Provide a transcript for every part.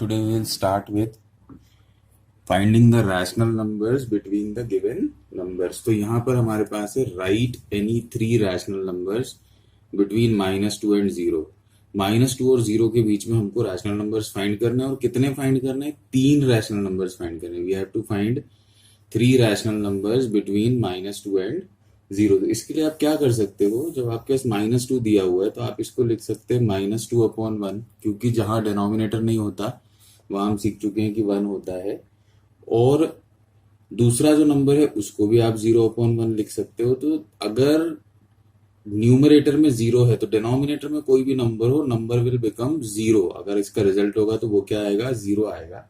Today we will start with finding the rational numbers between the given numbers. तो यहाँ पर हमारे पास है write any three rational numbers between -2 and 0. -2 और 0 के बीच में हमको रैशनल नंबर्स फाइंड करने हैं और कितने फाइंड करने हैं? 3 रैशनल नंबर्स फाइंड करने हैं. We have to find 3 rational numbers between -2 and 0. तो इसके लिए आप क्या कर सकते हो? जब आपके पास -2 दिया हुआ है तो आप इसको लिख सकते हैं -2/1, क्योंकि जहां डिनोमिनेटर नहीं होता वहां हम सीख चुके हैं कि 1 होता है. और दूसरा जो नंबर है उसको भी आप 0/1 लिख सकते हो. तो अगर न्यूमरेटर में 0 है तो डिनोमिनेटर में कोई भी नंबर हो, नंबर विल बिकम 0. अगर इसका रिजल्ट होगा तो वो क्या आएगा? 0 आएगा.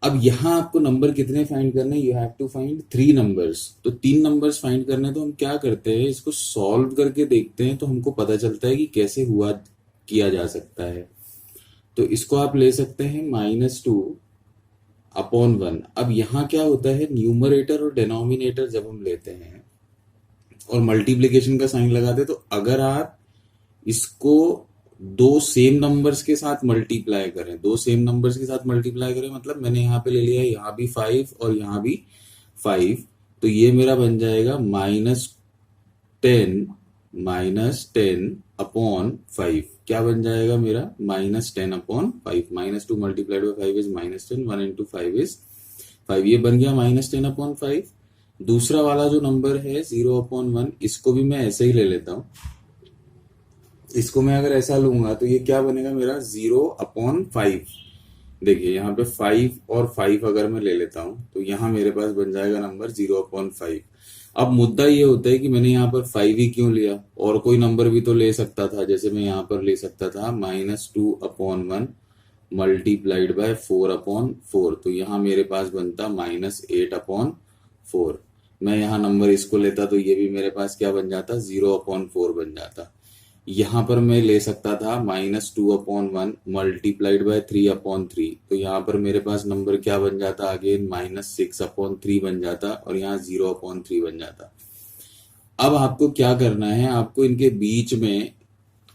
अब यहां आपको नंबर कितने फाइंड करने? You have to find 3 numbers. तो 3 नंबर्स फाइंड करने तो हम क्या करते हैं, इसको सॉल्व करके देखते हैं तो हमको पता चलता है कि कैसे हुआ किया जा सकता है. तो इसको आप ले सकते हैं -2/1. अब यहाँ क्या होता है, न्यूमरेटर और डिनोमिनेटर जब हम लेते हैं और मल्टीप्लिकेशन का साइन लगाते हैं, तो अगर आप इसको दो सेम नंबर्स के साथ मल्टीप्लाई करें, मतलब मैंने यहाँ पे ले लिया है, यहाँ भी 5 और यहाँ भी 5, तो ये मेरा बन जाएगा -10/5. क्या बन जाएगा मेरा? -10/5. -2 multiplied by 5 is -10. 1 into 5 is 5. ये बन गया -10/5. दूसरा वाला जो नंबर है 0/1, इसको भी मैं ऐसे ही ले लेता हूं. इसको मैं अगर ऐसा लूंगा तो ये क्या बनेगा मेरा? 0/5. देखिए यहाँ पे 5 और 5 अगर मैं ले लेता हूं तो यहाँ मेरे पास बन जाएगा नंबर 0/5. अब मुद्दा ये होता है कि मैंने यहाँ पर 5 ही क्यों लिया? और कोई नंबर भी तो ले सकता था. जैसे मैं यहाँ पर ले सकता था -2/1 मल्टीप्लाइड बाय 4/4. तो यहाँ मेरे पास बनता -8/4. मैं यहाँ नंबर इसको लेता तो ये भी मेरे पास क्या बन जाता? 0/4 बन जाता. यहाँ पर मैं ले सकता था -2/1 मल्टीप्लाइड बाय 3/3. तो यहाँ पर मेरे पास नंबर क्या बन जाता? अगेन -6/3 बन जाता और यहाँ 0/3 बन जाता. अब आपको क्या करना है, आपको इनके बीच में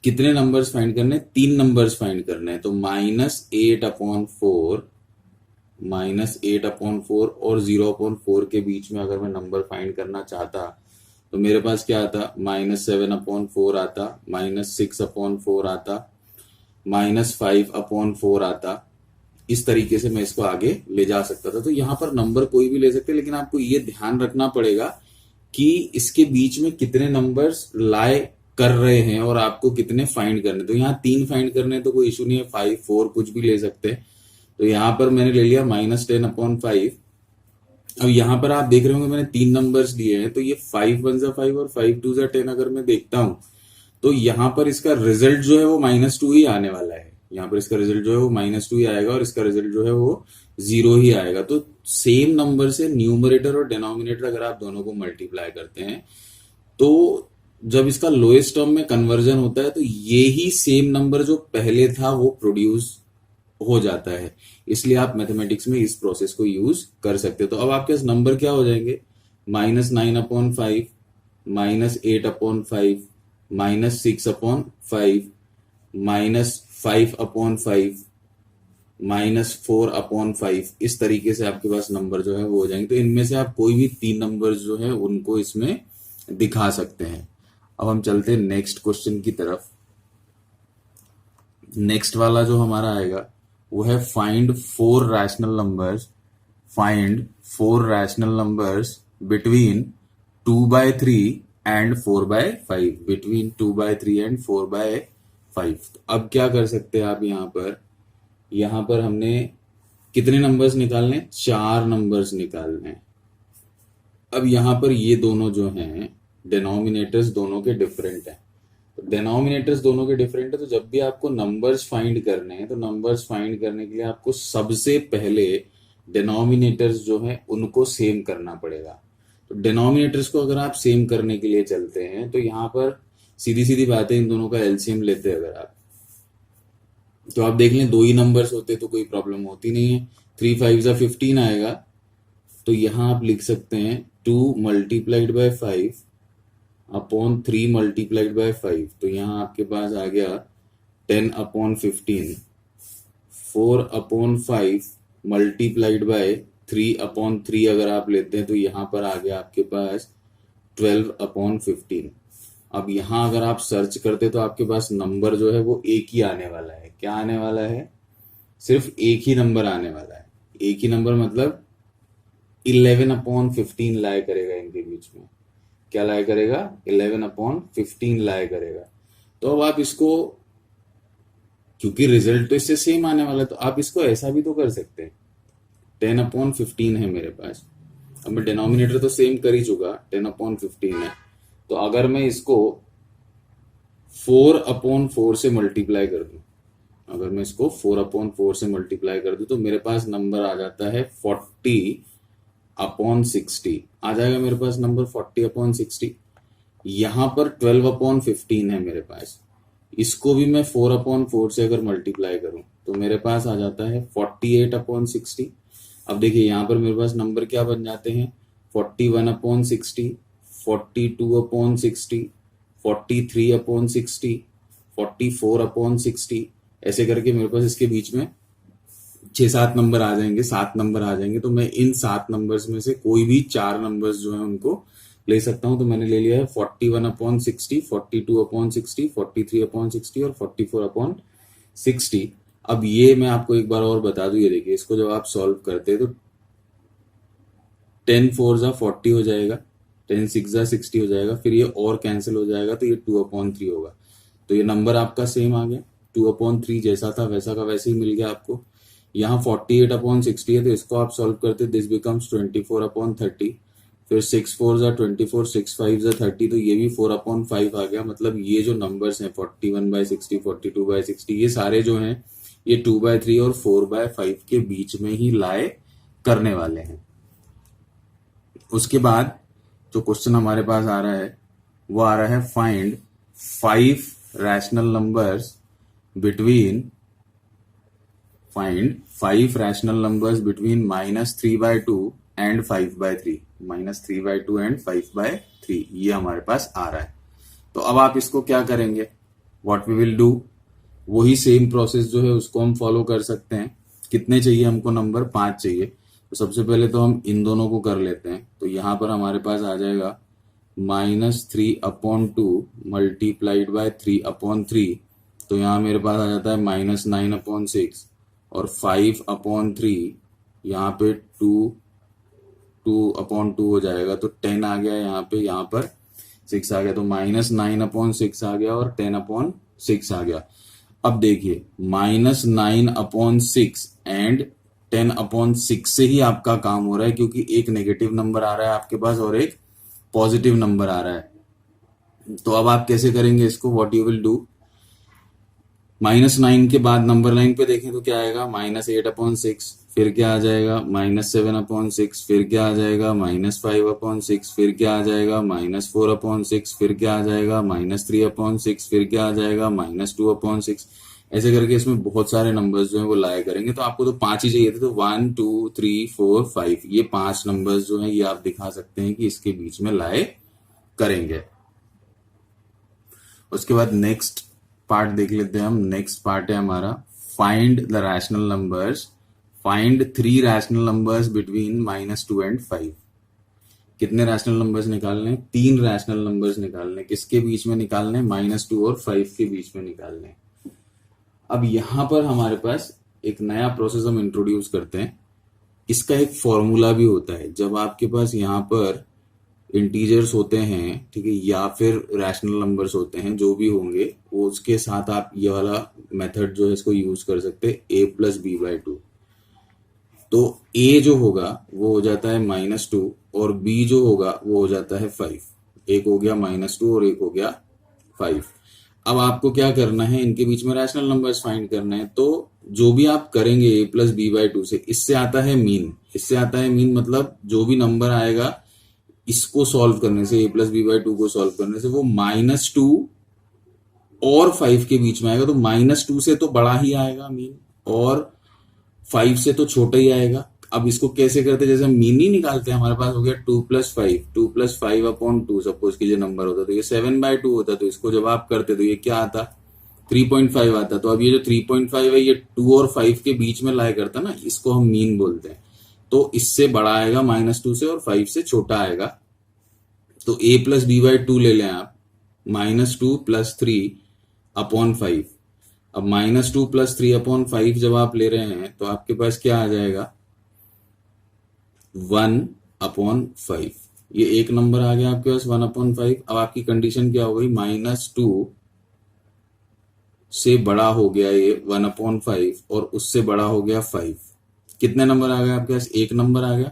कितने नंबर्स फाइंड करने? 3 नंबर्स फाइंड करने हैं. तो -8/4 और 0/4 के बीच में अगर मैं नंबर फाइंड करना चाहता तो मेरे पास क्या आता? -7/4 आता, -6/4 आता, -5/4 आता. इस तरीके से मैं इसको आगे ले जा सकता था. तो यहाँ पर नंबर कोई भी ले सकते, लेकिन आपको ये ध्यान रखना पड़ेगा कि इसके बीच में कितने नंबर्स लाई कर रहे हैं और आपको कितने फाइंड करने. तो यहाँ 3 फाइंड करने तो कोई इशू नहीं है, 5, 4 कुछ भी ले सकते हैं. तो यहाँ पर मैंने ले लिया -10/5. अब यहाँ पर आप देख रहे होंगे मैंने 3 नंबर्स दिए हैं, तो ये 5 1 जा 5 और 5 2 जा 10 अगर मैं देखता हूं तो यहाँ पर इसका रिजल्ट जो है वो -2 ही आने वाला है. यहाँ पर इसका रिजल्ट जो है वो -2 ही आएगा और इसका रिजल्ट जो है वो 0 ही आएगा. तो सेम नंबर से न्यूमरेटर और डिनोमिनेटर अगर आप दोनों को मल्टीप्लाई करते हैं तो जब इसका लोएस्ट टर्म में कन्वर्जन होता है तो ये ही सेम नंबर जो पहले था वो प्रोड्यूस हो जाता है. इसलिए आप मैथमेटिक्स में इस प्रोसेस को यूज कर सकते हो. तो अब आपके पास नंबर क्या हो जाएंगे? -9/5, -8/5, -6/5, -5/5, -4/5. इस तरीके से आपके पास नंबर जो है वो हो जाएंगे. तो इनमें से आप कोई भी 3 नंबर जो है उनको इसमें दिखा सकते हैं. अब हम चलते हैं नेक्स्ट क्वेश्चन की तरफ. नेक्स्ट वाला जो हमारा आएगा वो है find 4 rational numbers between 2/3 and 4/5. Between 2/3 and 4/5. अब क्या कर सकते हैं आप? यहाँ पर हमने कितने नंबर्स निकालने? 4 नंबर्स निकालने हैं. अब यहाँ पर ये दोनों जो हैं डिनोमिनेटर्स दोनों के डिफरेंट हैं. डिनोमिनेटर्स दोनों के डिफरेंट है, तो जब भी आपको नंबर्स फाइंड करने हैं तो नंबर्स फाइंड करने के लिए आपको सबसे पहले डिनोमिनेटर्स जो हैं उनको सेम करना पड़ेगा. तो डिनोमिनेटर्स को अगर आप सेम करने के लिए चलते हैं तो यहाँ पर सीधी सीधी बात है, इन दोनों का एलसीएम लेते हैं अगर आप, तो आप देख लें 2 ही नंबर्स होते तो कोई प्रॉब्लम होती नहीं है. 3 5 जा 15 आएगा. तो यहाँ आप लिख सकते हैं 2 मल्टीप्लाइड बाय 5/3 मल्टीप्लाइड बाय 5. तो यहाँ आपके पास आ गया 10/15. 4/5 मल्टीप्लाइड बाय 3/3 अगर आप लेते हैं तो यहाँ पर आ गया आपके पास 12/15। अब यहाँ अगर आप सर्च करते तो आपके पास नंबर जो है वो एक ही आने वाला है। क्या आने वाला है? सिर्फ एक ही नंबर आने वाला है। एक ही नंबर मतलब 11/15 लाया करेगा इनके बीच में। क्या लाया करेगा? 11/15 लाया करेगा। तो अब आप इसको, क्योंकि रिजल्ट तो इससे सेम आने वाला है, तो आप इसको ऐसा भी तो कर सकते हैं। 10/15 है मेरे पास। अब मैं डिनोमिनेटर तो सेम कर ही चुका, 10/15 है। तो अगर मैं इसको 4/4 से मल्टीप्लाई कर दूं, अगर मैं इसको 4/4 से मल्टीप्लाई कर दूं तो मेरे पास नंबर आ जाता है 40/60 आ जाएगा मेरे पास नंबर 40/60। यहां पर 12/15 है मेरे पास। इसको भी मैं 4/4 से अगर मल्टीप्लाई करूं तो मेरे पास आ जाता है 48/60। अब देखिए यहां पर मेरे पास नंबर क्या बन जाते हैं? 41/60, 42/60, 43/60, 44/60, ऐसे करके मेरे पास इसके बीच में 6-7 नंबर आ जाएंगे, 7 नंबर आ जाएंगे। तो मैं इन 7 नंबर्स में से कोई भी 4 नंबर्स जो है उनको ले सकता हूं। तो मैंने ले लिया है 41/60, 42/60, 43/60 और 44/60। अब ये मैं आपको एक बार और बता दूं, ये देखिए इसको जब आप सॉल्व करते हैं तो 10×4 40 हो जाएगा, 10×6 60 हो जाएगा, फिर ये और कैंसिल हो जाएगा तो ये 2/3 होगा। तो ये नंबर आपका सेम आ गया, 2/3 जैसा था वैसा का वैसे ही मिल गया आपको। यहाँ 48/60 है तो इसको आप सॉल्व करते, दिस बिकम्स 24/30। फिर 6×4 24, 6×5 30, तो ये भी 4/5 आ गया। मतलब ये जो नंबर्स हैं 41/60, 42/60, ये सारे जो हैं ये 2/3 और 4/5 के बीच में ही लाए करने वाले हैं। उसके बाद जो क्वेश्चन हमारे पास आ रहा है वो आ रहा है find 5 rational numbers between -3/2 and 5/3, -3/2 and 5/3, ये हमारे पास आ रहा है। तो अब आप इसको क्या करेंगे? व्हाट वी विल डू, वही सेम प्रोसेस जो है उसको हम फॉलो कर सकते हैं। कितने चाहिए हमको नंबर? 5 चाहिए। तो सबसे पहले तो हम इन दोनों को कर लेते हैं। तो यहां पर हमारे पास आ जाएगा -3/2 मल्टीप्लाइड बाय 3/3। तो यहाँ मेरे पास आ जाता है -9/6 और 5/3 यहाँ पे 2/2 हो जाएगा। तो 10 आ गया यहाँ पर 6 आ गया। तो -9/6 आ गया और 10/6 आ गया। अब देखिए -9/6 एंड 10/6 से ही आपका काम हो रहा है, क्योंकि एक नेगेटिव नंबर आ रहा है आपके पास और एक पॉजिटिव नंबर आ रहा है। तो अब आप कैसे करेंगे इसको? व्हाट यू विल डू, -9 के बाद नंबर लाइन पे देखें तो क्या आएगा? -8/6, फिर क्या आ जाएगा? -7/6, फिर क्या आ जाएगा? -5/6, फिर क्या आ जाएगा? -4/6, फिर क्या आ जाएगा? -3/6, फिर क्या आ जाएगा? -2/6। ऐसे करके इसमें बहुत सारे नंबर्स जो है वो लाया करेंगे। तो आपको तो 5 ही चाहिए थे, तो 1 2 3 4 5, ये 5 नंबर्स जो है ये आप दिखा सकते हैं कि इसके बीच में लाए करेंगे। उसके बाद नेक्स्ट पार्ट देख लेते हैं हम। नेक्स्ट पार्ट है हमारा find the rational numbers, find 3 rational numbers between -2 and 5। कितने रैशनल नंबर्स निकालने हैं? 3 रैशनल नंबर्स निकालने हैं। किसके बीच में निकालने हैं? -2 और 5 के बीच में निकालने हैं। अब यहां पर हमारे पास एक नया प्रोसेस हम इंट्रोड्यूस करते हैं। इसका एक फॉर्मूला भी होता है। जब आपके पास यहाँ पर इंटीजर्स होते हैं, ठीक है, या फिर रैशनल नंबर्स होते हैं, जो भी होंगे वो, उसके साथ आप ये वाला मेथड जो है इसको यूज कर सकते हैं, a + b/2। तो a जो होगा वो हो जाता है -2 और b जो होगा वो हो जाता है 5। एक हो गया -2 और एक हो गया 5। अब आपको क्या करना है? इनके बीच में रैशनल नंबर्स फाइंड करना है। तो जो भी आप करेंगे a + b/2 से, इससे आता है मीन। इससे आता है मीन मतलब जो भी नंबर आएगा इसको सॉल्व करने से, a + b/2 को सॉल्व करने से, वो -2 और 5 के बीच में आएगा। तो -2 से तो बड़ा ही आएगा मीन और 5 से तो छोटा ही आएगा। अब इसको कैसे करते? जैसे हम मीन ही निकालते हैं, हमारे पास हो गया 2 + 5, 2 + 5/2 सपोज कीजिए नंबर होता तो ये 7/2 होता। तो इसको जब आप करते तो ये क्या आता? 3.5 आता। तो अब ये जो 3.5 है ये 2 और 5 के बीच में लाई करता ना, इसको हम मीन बोलते हैं। तो इससे बड़ा आएगा -2 से और 5 से छोटा आएगा। तो a प्लस बी बाई 2 ले लें आप, -2 + 3 अपॉन 5। अब -2 + 3 अपॉन 5 जब आप ले रहे हैं तो आपके पास क्या आ जाएगा, 1/5। ये एक नंबर आ गया आपके पास 1/5। अब आपकी कंडीशन क्या हो गई, -2 से बड़ा हो गया ये 1/5 और उससे बड़ा हो गया 5। कितने नंबर आ गए आपके पास, एक नंबर आ गया।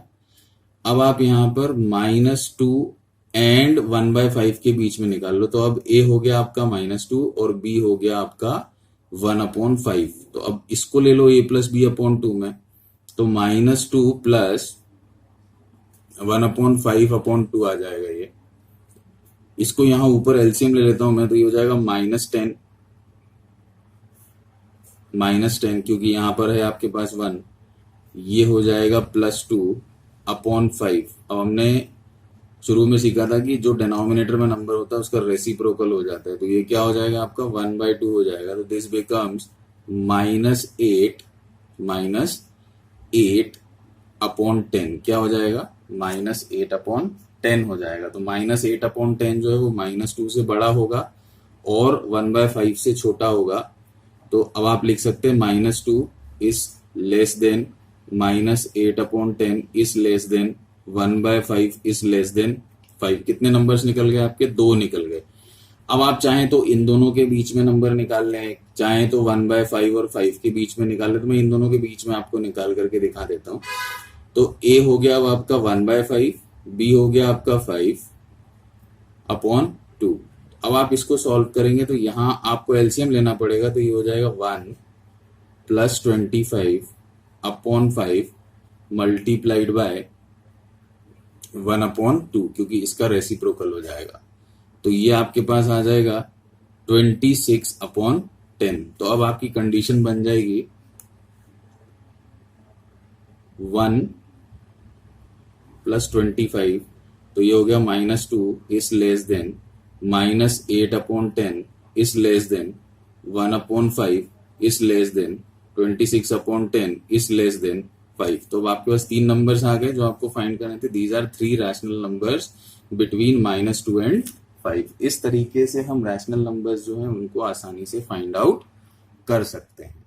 अब आप यहाँ पर -2 एंड 1/5 के बीच में निकाल लो। तो अब a हो गया आपका -2 और b हो गया आपका 1/5। तो अब इसको ले लो a प्लस बी अपॉन 2 में, तो -2 प्लस 1/5 अपॉन 2 आ जाएगा ये। इसको यहाँ ऊपर एलसीएम ले लेता हूं मैं, तो ये हो जाएगा -10 क्योंकि यहाँ पर है आपके पास 1, ये हो जाएगा +2 अपॉन 5। अब हमने शुरू में सीखा था कि जो डिनोमिनेटर में नंबर होता है उसका रेसिप्रोकल हो जाता है, तो ये क्या हो जाएगा आपका 1/2 हो जाएगा। तो दिस बिकम्स -8 अपॉन 10। क्या हो जाएगा, -8 अपॉन 10 हो जाएगा। तो -8 अपॉन 10 जो है वो -2 से बड़ा होगा और 1/5 से छोटा होगा। तो अब आप लिख सकते हैं -2 is less than -8 upon 10 is less than 1/5 is less than 5। कितने नंबर्स निकल गए आपके, 2 निकल गए। अब आप चाहें तो इन दोनों के बीच में नंबर निकाल लें, चाहें तो 1/5 और 5 के बीच में निकाल लें। तो मैं इन दोनों के बीच में आपको निकाल करके दिखा देता हूं। तो a हो गया अब आपका 1/5, b हो गया आपका 5/2। अब आप इसको सॉल्व करेंगे तो यहाँ आपको एलसीएम लेना पड़ेगा। तो ये हो जाएगा 1 + 25/5 मल्टीप्लाइड बाय 1/2 क्योंकि इसका रेसिप्रोकल हो जाएगा। तो ये आपके पास आ जाएगा 26/10। तो अब आपकी कंडीशन बन जाएगी 1 + 25, तो ये हो गया -2 is less than -8/10 is less than 1/5 is less than 26/10 is less than 5। तो अब आपके पास 3 नंबर्स आ गए जो आपको फाइंड करने थे। These are 3 rational numbers between -2 and 5। इस तरीके से हम रैशनल नंबर्स जो हैं उनको आसानी से फाइंड आउट कर सकते हैं।